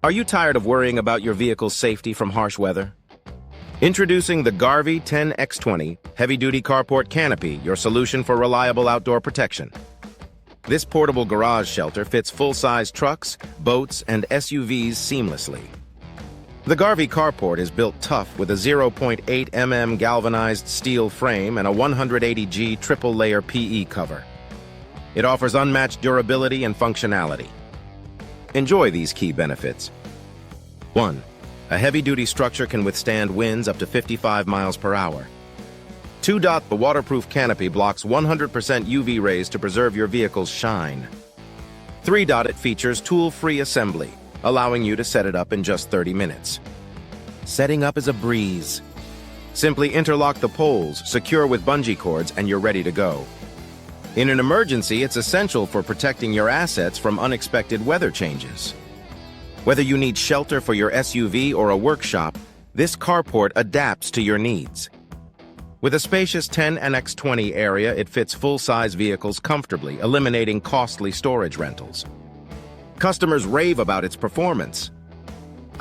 Are you tired of worrying about your vehicle's safety from harsh weather? Introducing the GARVEE 10x20 Heavy-Duty Carport Canopy, your solution for reliable outdoor protection. This portable garage shelter fits full-size trucks, boats, and SUVs seamlessly. The GARVEE Carport is built tough with a 0.8 mm galvanized steel frame and a 180G triple-layer PE cover. It offers unmatched durability and functionality. Enjoy these key benefits. 1. A heavy-duty structure can withstand winds up to 55 miles per hour. 2. The waterproof canopy blocks 100% UV rays to preserve your vehicle's shine. 3. It features tool-free assembly, allowing you to set it up in just 30 minutes. Setting up is a breeze. Simply interlock the poles, secure with bungee cords, and you're ready to go. In an emergency, it's essential for protecting your assets from unexpected weather changes. Whether you need shelter for your SUV or a workshop, this carport adapts to your needs. With a spacious 10x20 area, it fits full-size vehicles comfortably, eliminating costly storage rentals. Customers rave about its performance.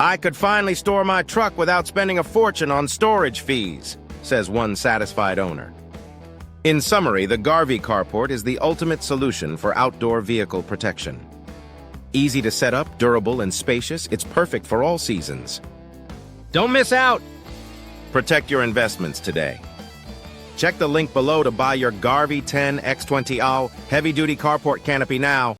"I could finally store my truck without spending a fortune on storage fees," says one satisfied owner. In summary, the GARVEE Carport is the ultimate solution for outdoor vehicle protection. Easy to set up, durable, and spacious, it's perfect for all seasons. Don't miss out! Protect your investments today. Check the link below to buy your GARVEE 10x20 Heavy-Duty Carport Canopy now.